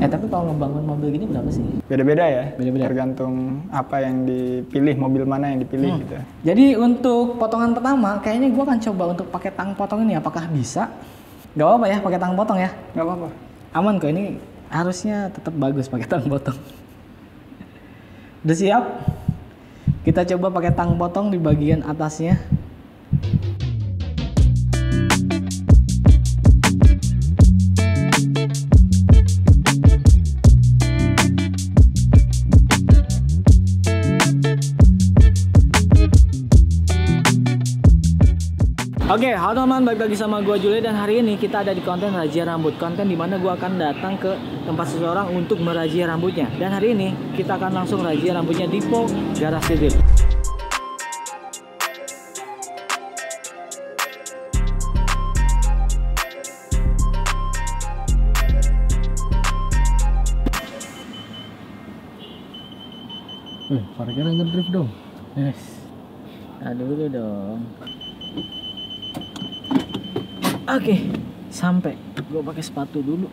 Tapi kalau ngebangun mobil gini berapa sih? Beda-beda ya. Beda-beda. Tergantung apa yang dipilih, mobil mana yang dipilih gitu. Jadi untuk potongan pertama, kayaknya gue akan coba untuk pakai tang potong ini. Apakah bisa? Gak apa-apa ya, pakai tang potong ya? Nggak apa-apa. Aman kok, ini harusnya tetap bagus pakai tang potong. Udah siap? Kita coba pakai tang potong di bagian atasnya. Oke, halo teman, balik lagi sama gua Jule dan hari ini kita ada di konten razia rambut. Konten dimana gua akan datang ke tempat seseorang untuk merazia rambutnya. Dan hari ini kita akan langsung razia rambutnya di Po Garasi Drift. Parkirnya ngedrift dong. Yes. Aduh dulu dong. Oke, sampai. Gue pakai sepatu dulu.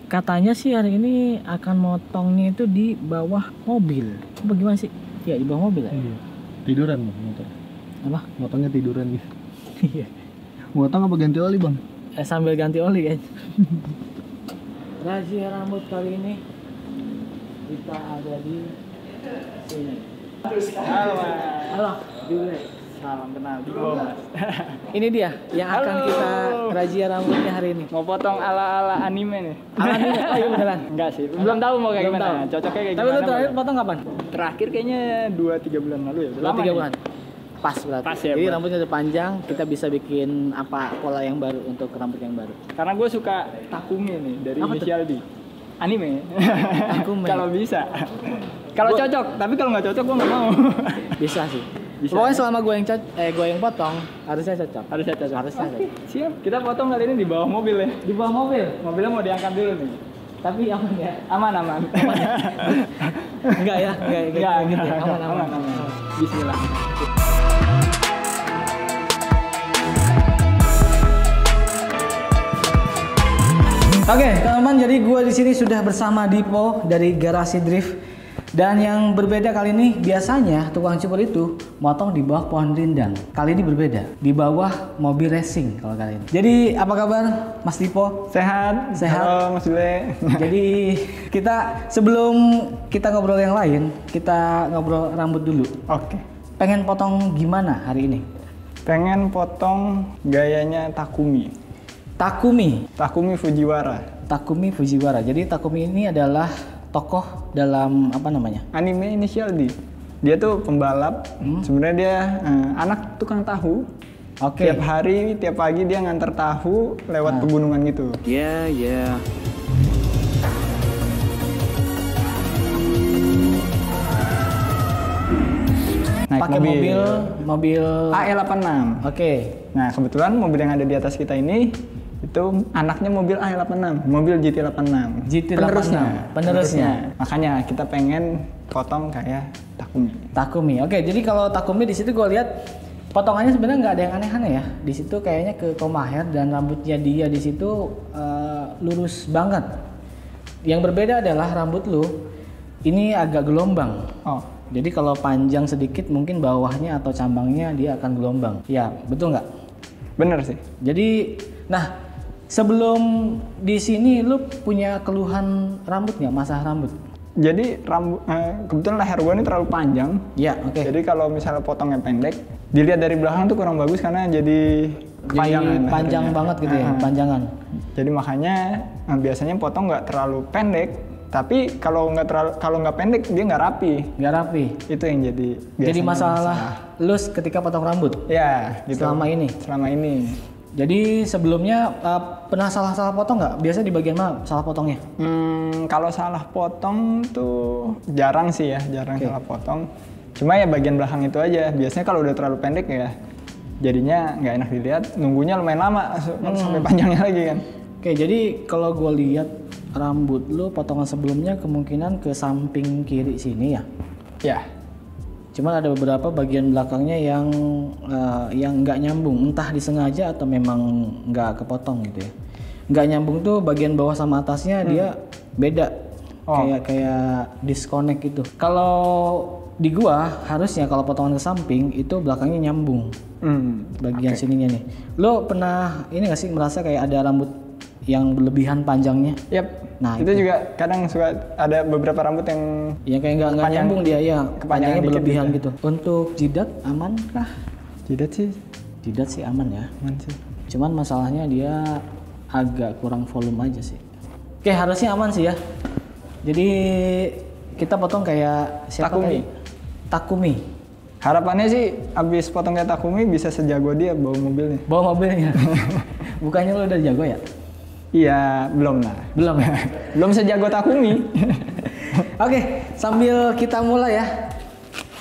Katanya sih hari ini akan motongnya itu di bawah mobil. Bagaimana sih? Ya di bawah mobil ya. Iya. Tiduran bang motor. Apa? Motongnya tiduran gitu. Iya. Motong apa ganti oli bang? Sambil ganti oli kan. Razia rambut kali ini kita ada di sini. Halo, Jule. Salam kenal. Ini dia yang akan kita razia rambutnya hari ini. Mau potong ala-ala anime nih? Ala anime? Oh iya beneran? Enggak sih, belum tahu mau kayak gimana. Cocoknya kayak Tapi gimana. lu terakhir potong kapan? Terakhir kayaknya 2-3 bulan lalu ya. 2-3 bulan. Pas berarti. Pas ya, Jadi buat. rambutnya udah panjang, kita bisa bikin apa pola yang baru untuk rambut yang baru. Karena gue suka Takumi nih dari Apa tuh? Inisial D. Anime. Takumi. Kalau bisa. Kalau cocok, tapi kalau nggak cocok gue nggak mau. Bisa sih. Bisa. Pokoknya selama gue yang potong harusnya cocok. Harusnya cocok. Harusnya Oke, cocok. siap. Kita potong kali ini di bawah mobil ya. Di bawah mobil. Mobilnya mau diangkat dulu nih. Tapi aman ya? Aman. Enggak ya? Enggak gitu ya? Aman. Bismillah. Oke, teman-teman, jadi gue di sini sudah bersama Dipo dari Garasi Drift. Dan yang berbeda kali ini, biasanya tukang cukur itu motong di bawah pohon rindang. Kali ini berbeda, di bawah mobil racing kalau kali ini. Jadi apa kabar Mas Dipo? Sehat. Sehat. Halo Mas Jule. Jadi sebelum kita ngobrol yang lain, kita ngobrol rambut dulu. Oke. Pengen potong gimana hari ini? Pengen potong gayanya Takumi. Takumi Fujiwara. Jadi Takumi ini adalah tokoh dalam apa namanya? Anime Inisial D. Dia tuh pembalap. Sebenarnya dia anak tukang tahu. Oke. Tiap hari, tiap pagi dia nganter tahu lewat pegunungan gitu. Iya. Naik Pakai mobil AE86. Oke. Nah, kebetulan mobil yang ada di atas kita ini itu anaknya mobil AE86, mobil GT86. Penerusnya. Makanya kita pengen potong kayak Takumi. Oke, jadi kalau Takumi di situ gue lihat potongannya sebenarnya nggak ada yang aneh-aneh ya. Di situ kayaknya ke Komaher dan rambutnya dia di situ lurus banget. Yang berbeda adalah rambut lu ini agak gelombang. Oh, Jadi kalau panjang sedikit mungkin bawahnya atau cambangnya dia akan gelombang. Ya, betul nggak? bener sih. Jadi, nah sebelum di sini lu punya keluhan rambut nggak? Masalah rambut? Jadi kebetulan leher gue ini terlalu panjang. Ya, oke. Jadi kalau misalnya potongnya pendek, dilihat dari belakang tuh kurang bagus karena jadi panjangan. Panjang lehernya. banget gitu ya, panjangan. Jadi makanya biasanya potong nggak terlalu pendek, tapi kalau nggak pendek dia nggak rapi. Nggak rapi. Itu yang jadi. Jadi masalah lu ketika potong rambut? Ya, gitu. Selama ini. Jadi sebelumnya pernah salah potong nggak? Biasa di bagian mana salah potongnya? Kalau salah potong tuh jarang sih ya, salah potong. Cuma ya bagian belakang itu aja. Biasanya kalau udah terlalu pendek ya, jadinya nggak enak dilihat. Nunggunya lumayan lama sampai panjangnya lagi kan. Oke, jadi kalau gue lihat rambut lu potongan sebelumnya kemungkinan ke samping kiri sini ya? Ya. Cuman ada beberapa bagian belakangnya yang nggak nyambung, entah disengaja atau memang nggak kepotong gitu ya. Nggak nyambung tuh bagian bawah sama atasnya dia beda. Oh. kayak disconnect gitu. Kalau di gua harusnya kalau potongan ke samping itu belakangnya nyambung. Bagian sininya nih. Lo pernah ini nggak sih merasa kayak ada rambut yang berlebihan panjangnya? Yap. Nah, itu juga kadang suka ada beberapa rambut yang ya kayak nggak nyambung dia ya, panjangnya dikit berlebihan gitu. gitu. Untuk jidat aman kah? Jidat sih Aman ya. aman sih. Cuman masalahnya dia agak kurang volume aja sih. Oke, harusnya aman sih ya. Jadi kita potong kayak siapa Takumi. tadi? Takumi. Harapannya sih abis potong kayak Takumi bisa sejago dia bawa mobilnya. Bawa mobilnya. Bukannya lo udah jago ya? Iya, belum lah. Belum ya? Belum sejago Takumi. Oke, sambil kita mulai ya.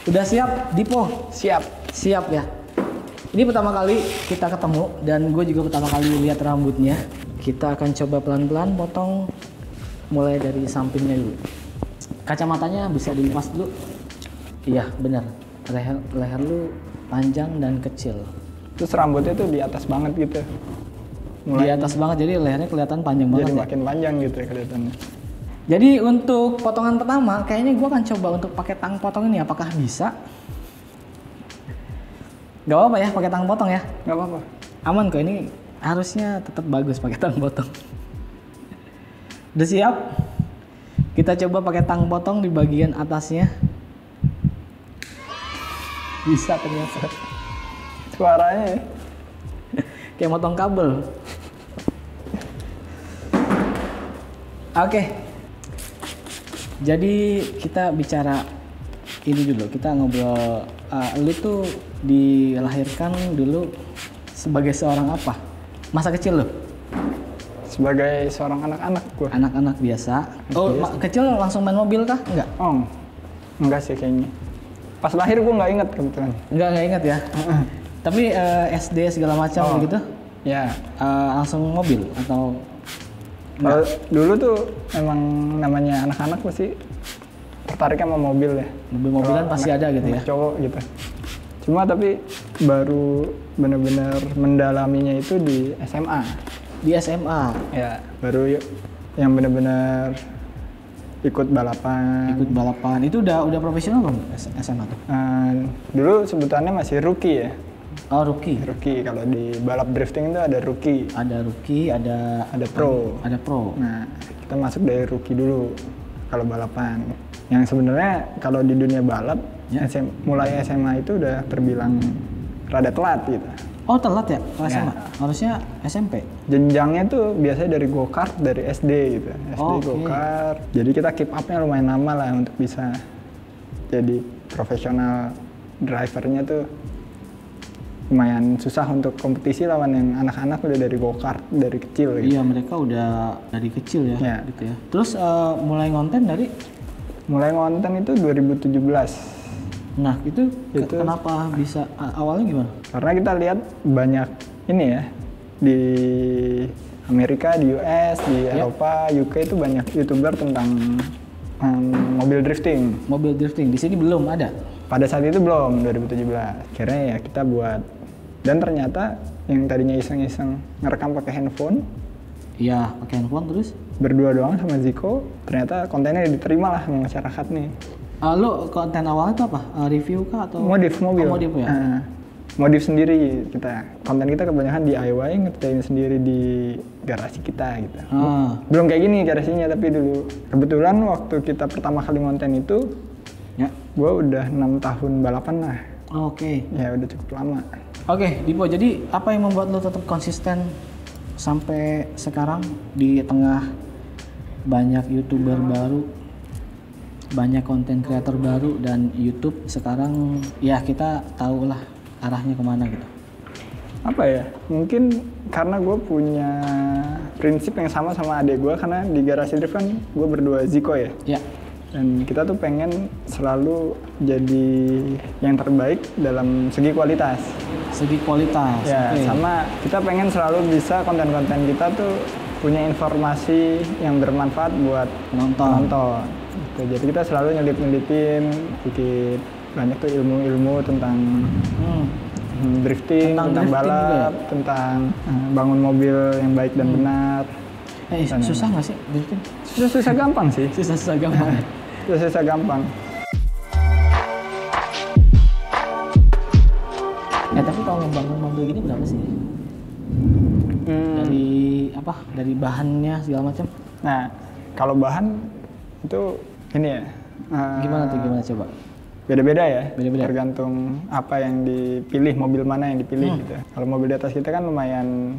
Udah siap, Dipo? Siap. Siap ya. Ini pertama kali kita ketemu dan gue juga pertama kali lihat rambutnya. Kita akan coba pelan-pelan potong mulai dari sampingnya dulu. Kacamatanya bisa dilepas dulu. Iya, benar. Leher lu panjang dan kecil. Terus rambutnya tuh di atas banget gitu. Di atas banget, jadi lehernya kelihatan panjang banget Jadi ya. makin panjang gitu ya kelihatannya. Jadi untuk potongan pertama, kayaknya gue akan coba untuk pakai tang potong ini. Apakah bisa? Gak apa-apa ya, pakai tang potong ya. Nggak apa-apa. Aman kok, ini harusnya tetap bagus pakai tang potong. Udah siap? Kita coba pakai tang potong di bagian atasnya. Bisa ternyata. Suaranya ya. Kayak motong kabel. Oke. Jadi kita bicara ini dulu. Kita ngobrol. Lu tuh dilahirkan dulu sebagai seorang apa? Masa kecil lu? Sebagai seorang anak-anak gua. Anak-anak biasa. Oh, kecil langsung main mobil kah? Enggak. Oh, enggak sih kayaknya. Pas lahir gua nggak inget kebetulan. Enggak ingat ya. Tapi SD segala macam gitu. Ya. Langsung mobil atau Kalau dulu tuh emang namanya anak-anak pasti tertarik sama mobil ya. mobil-mobilan Kalau pasti anak- ada gitu ya. anak cowok gitu. Cuma tapi baru benar-benar mendalaminya itu di SMA. Di SMA Ya, baru yang benar-benar ikut balapan. ikut balapan. Itu udah profesional belum SMA tuh? Dulu sebutannya masih rookie ya. Oh, rookie. Rookie kalau di balap drifting itu ada rookie, Ada rookie, ada pro. ada pro. Nah, kita masuk dari rookie dulu kalau balapan. Yang sebenarnya kalau di dunia balap, Ya. mulai SMA itu udah terbilang rada telat gitu. Oh, telat ya? Kalau Ya. SMA. Harusnya SMP. Jenjangnya tuh biasanya dari go-kart, dari SD gitu. SD Oke. go-kart. Jadi kita keep up-nya lumayan lama lah untuk bisa jadi profesional drivernya tuh. Lumayan susah untuk kompetisi lawan yang anak-anak udah dari go-kart dari kecil gitu. Iya, mereka udah dari kecil ya, Ya. gitu ya. Terus mulai ngonten dari Mulai ngonten itu 2017. nah, itu Itu- kenapa bisa awalnya gimana? Karena kita lihat banyak ini ya di Amerika, di US, di Eropa, UK itu banyak YouTuber tentang mobil drifting. Mobil drifting di sini belum ada. Pada saat itu belum 2017. Akhirnya ya kita buat dan ternyata yang tadinya iseng-iseng ngerekam pakai handphone Iya, pakai handphone terus. berdua doang sama Ziko, ternyata kontennya diterima lah sama masyarakat nih. Lu konten awalnya itu apa? Review kah atau Modif mobil. Oh, modif ya. Modif sendiri kita. Konten kita kebanyakan DIY, ngerjain sendiri di garasi kita gitu. Belum kayak gini garasinya tapi dulu. Kebetulan waktu kita pertama kali ngonten itu, Ya. gue udah 6 tahun balapan lah. Oke. Ya udah cukup lama. Oke, Dipo. Jadi apa yang membuat lo tetap konsisten sampai sekarang di tengah banyak YouTuber baru, banyak konten kreator baru dan YouTube sekarang ya kita tahu lah arahnya kemana gitu. Apa ya? Mungkin karena gue punya prinsip yang sama adik gue karena di garasi drift kan gue berdua Ziko ya. Ya. Dan kita tuh pengen selalu jadi yang terbaik dalam segi kualitas. Segi kualitas. Ya, Oke. sama kita pengen selalu bisa konten-konten kita tuh punya informasi yang bermanfaat buat penonton. Gitu. Jadi kita selalu nyelip-nyelipin sedikit banyak tuh ilmu-ilmu tentang drifting, Tentang tentang drifting balap, juga ya? tentang bangun mobil yang baik dan benar. Susah nggak sih drifting? Susah gampang sih. Susah gampang. Susah gampang. Tapi kalau ngebangun mobil gini berapa sih? Dari apa? Dari bahannya segala macam? Nah, kalau bahan itu ini ya. Gimana coba? Beda-beda ya. Beda-beda. Tergantung apa yang dipilih, mobil mana yang dipilih gitu. Kalau mobil di atas kita kan lumayan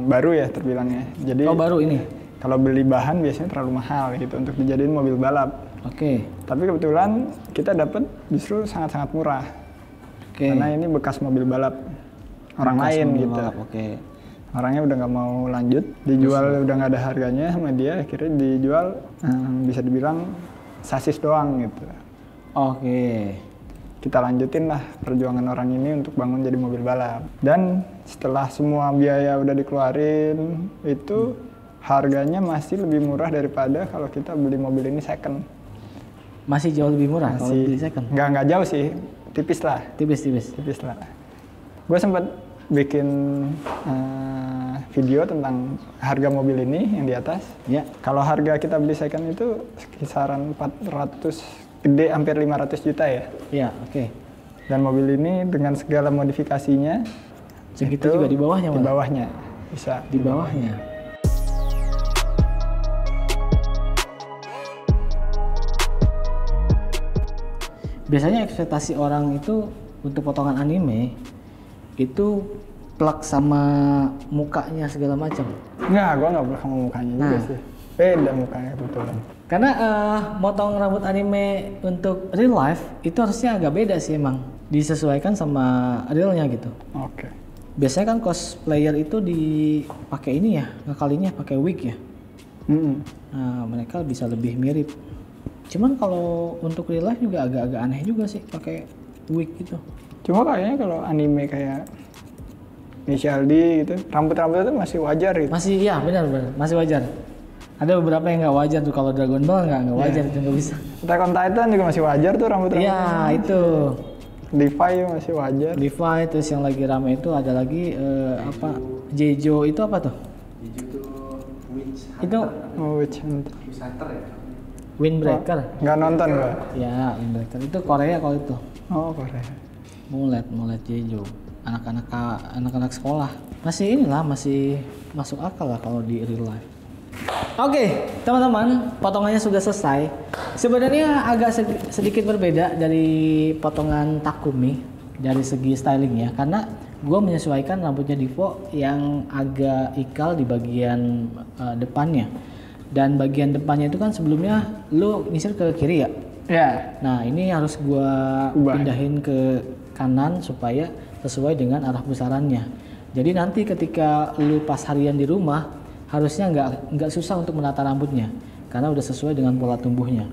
baru ya terbilangnya. Jadi baru ini. Kalau beli bahan biasanya terlalu mahal gitu untuk dijadiin mobil balap. Oke. Tapi kebetulan kita dapat justru sangat-sangat murah. Karena ini bekas mobil balap orang lain gitu. Orangnya udah nggak mau lanjut, dijual udah nggak ada harganya sama dia, akhirnya dijual bisa dibilang sasis doang gitu. Kita lanjutin lah perjuangan orang ini untuk bangun jadi mobil balap. Dan setelah semua biaya udah dikeluarin, itu harganya masih lebih murah daripada kalau kita beli mobil ini second. Masih jauh lebih murah kalau beli second? Nggak jauh sih. Tipis lah. Tipis lah. Gue sempat bikin video tentang harga mobil ini yang di atas. Ya. Kalau harga kita beli second itu kisaran 400, gede hampir 500 juta ya. Iya, oke. Dan mobil ini dengan segala modifikasinya segitu juga di bawahnya malah? Di bawahnya. Bisa. Di bawahnya. Biasanya ekspektasi orang itu untuk potongan anime itu plak sama mukanya segala macam. Enggak, gua nggak plak sama mukanya juga sih. Beda mukanya kebetulan. Karena motong rambut anime untuk real life itu harusnya agak beda sih emang. Disesuaikan sama realnya gitu. Oke. Biasanya kan cosplayer itu dipakai ini ya, ngakalinya pakai wig ya. Nah, mereka bisa lebih mirip. Cuman kalau untuk real life juga agak-agak aneh juga sih pakai wig gitu. Cuma kayaknya kalau anime kayak Initial D gitu, rambut-rambut itu masih wajar gitu. Masih, ya benar, masih wajar. Ada beberapa yang nggak wajar tuh, kalau Dragon Ball nggak wajar, itu nggak bisa. Attack on Titan juga masih wajar tuh rambut-rambut. Iya, itu. Levi masih wajar. Levi, terus yang lagi rame itu ada lagi apa? Jejo itu apa tuh? Jejo itu Witch Hunter. Itu Witch Hunter. Witch Hunter ya? Windbreaker. Nggak nonton gua. Ya, Windbreaker itu Korea kalau itu. Oh, Korea. Mulet Jejo. Anak-anak sekolah. Masih inilah, masih masuk akal lah kalau di real life. Oke, teman-teman, potongannya sudah selesai. Sebenarnya agak sedikit berbeda dari potongan Takumi dari segi styling ya, karena gue menyesuaikan rambutnya Divo yang agak ikal di bagian depannya. Dan bagian depannya itu kan sebelumnya lu nyisir ke kiri ya? Ya. Nah, ini harus gue pindahin ke kanan supaya sesuai dengan arah pusarannya. Jadi nanti ketika lu pas harian di rumah harusnya nggak susah untuk menata rambutnya karena udah sesuai dengan pola tumbuhnya.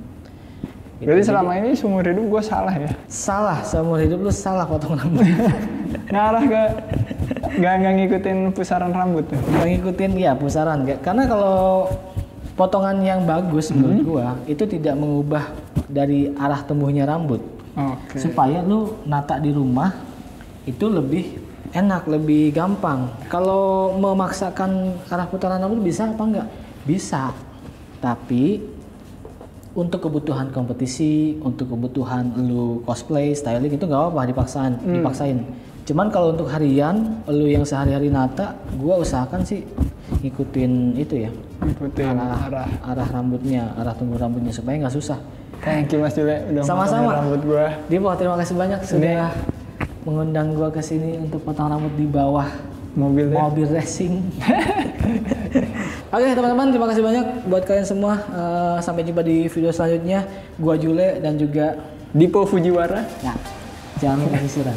Jadi selama ini seumur hidup gue salah ya? Salah, seumur hidup lu salah potong rambut. Ngarah nggak ngikutin pusaran rambut tuh? Nggak ngikutin ya pusaran, karena kalau potongan yang bagus menurut gua itu tidak mengubah dari arah tumbuhnya rambut. Okay. Supaya lu nata di rumah itu lebih enak, lebih gampang. Kalau memaksakan arah putaran rambut bisa apa enggak? Bisa. Tapi untuk kebutuhan kompetisi, untuk kebutuhan lu cosplay, styling itu nggak apa-apa dipaksain. Cuman kalau untuk harian, lu yang sehari-hari nata, gua usahakan sih ngikutin itu ya. Ngikutin arah rambutnya, arah tumbuh rambutnya supaya nggak susah. Thank you Mas Jule udah sama-sama rambut gua. Dipo, terima kasih banyak sudah mengundang gua ke sini untuk potong rambut di bawah mobil racing. Oke teman-teman, terima kasih banyak buat kalian semua. Sampai jumpa di video selanjutnya. Gua Jule dan juga Dipo Fujiwara. Nah, jangan lupa sisiran.